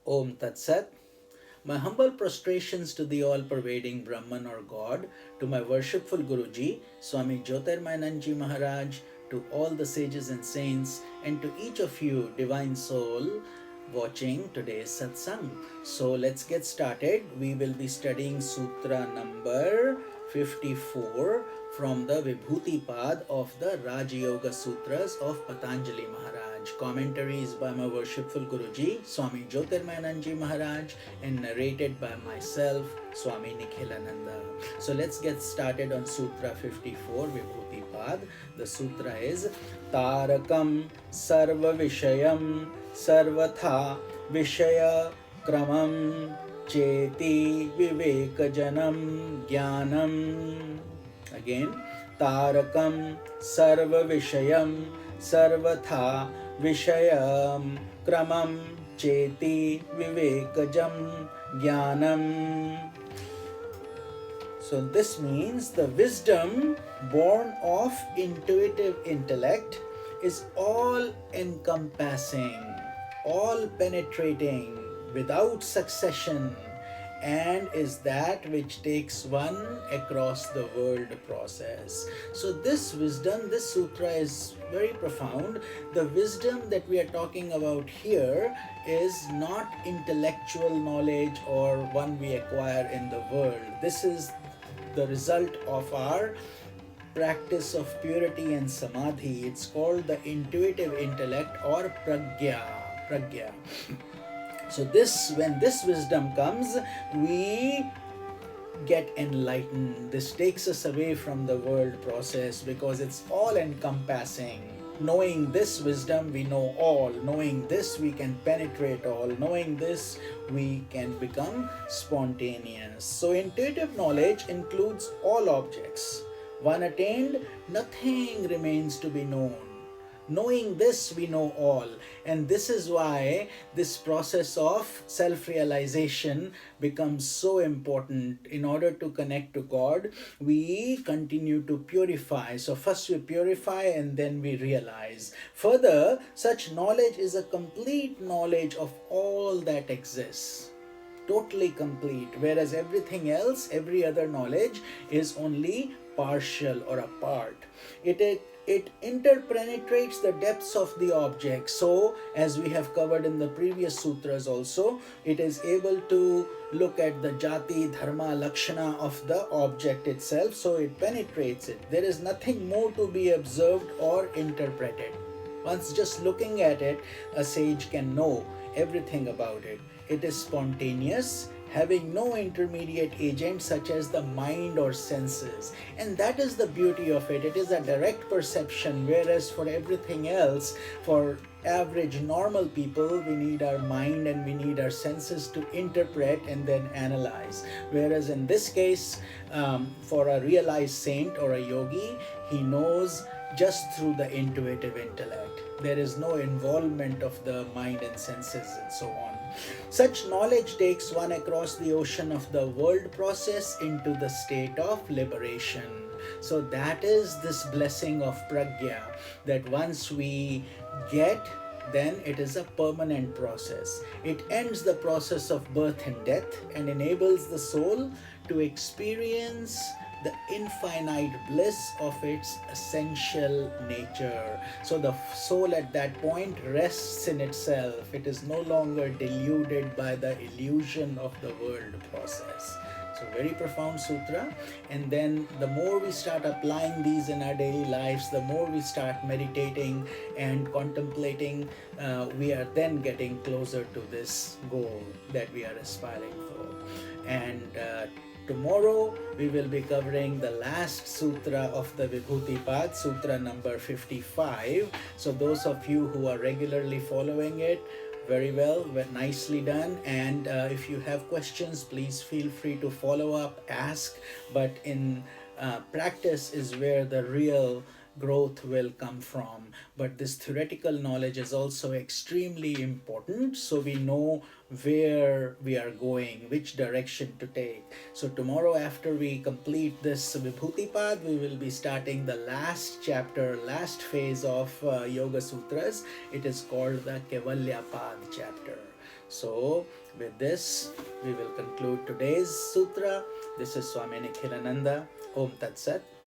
Om Tat Sat. My humble prostrations to the all-pervading Brahman or God, to my worshipful Guruji, Swami Jyotirmayananda Maharaj, to all the sages and saints, and to each of you, divine soul, watching today's satsang. So let's get started. We will be studying Sutra number 54 from the Vibhuti Pad of the Raja Yoga Sutras of Patanjali Maharaj. Commentaries by my worshipful Guruji, Swami Jyotirmayananda Maharaj, and narrated by myself, Swami Nikhilananda. So let's get started on Sutra 54, Vibhuti Pad. The sutra is Tarakam Sarva Vishayam Sarvatha Vishaya Kramam Cheti Vivekajanam Jnanam. Again, Tarakam Sarva Vishayam Sarvatha Vishayam Kramam Cheti Vivekajam Jnanam. So this means the wisdom born of intuitive intellect is all encompassing, all penetrating, without succession, and is that which takes one across the world process. So this wisdom, this sutra is very profound. The wisdom that we are talking about here is not intellectual knowledge or one we acquire in the world. This is the result of our practice of purity and samadhi. It's called the intuitive intellect or pragya. So when this wisdom comes, we get enlightened. This takes us away from the world process because it's all encompassing. Knowing this wisdom, we know all. Knowing this, we can penetrate all. Knowing this, we can become spontaneous. So intuitive knowledge includes all objects. One attained, nothing remains to be known. Knowing this, we know all. And this is why this process of self-realization becomes so important. In order to connect to God, we continue to purify. So first we purify and then we realize. Further, such knowledge is a complete knowledge of all that exists. Totally complete. Whereas everything else, every other knowledge is only partial or a part. It interpenetrates the depths of the object. So, as we have covered in the previous sutras also, it is able to look at the jati, dharma, lakshana of the object itself. So, it penetrates it. There is nothing more to be observed or interpreted. Once just looking at it, a sage can know everything about it. It is spontaneous, having no intermediate agent such as the mind or senses. And that is the beauty of it. It is a direct perception, whereas for everything else, for average normal people, we need our mind and we need our senses to interpret and then analyze. Whereas in this case, for a realized saint or a yogi, he knows just through the intuitive intellect. There is no involvement of the mind and senses and so on. Such knowledge takes one across the ocean of the world process into the state of liberation. So that is this blessing of pragya, that once we get, then it is a permanent process. It ends the process of birth and death and enables the soul to experience the infinite bliss of its essential nature. So the soul at that point rests in itself. It is no longer deluded by the illusion of the world process. So very profound sutra. And then the more we start applying these in our daily lives, the more we start meditating and contemplating, we are then getting closer to this goal that we are aspiring for. And tomorrow we will be covering the last sutra of the Vibhuti Pad, sutra number 55. So those of you who are regularly following it, very well, nicely done. And if you have questions, please feel free to follow up, ask. But in practice is where the real growth will come from. But this theoretical knowledge is also extremely important, so we know where we are going, which direction to take. So tomorrow, after we complete this Vibhuti Pad, we will be starting the last chapter, last phase of Yoga Sutras. It is called the Kaivalya Pad chapter. So, with this, we will conclude today's sutra. This is Swami Nikhilananda. Om Tat Sat.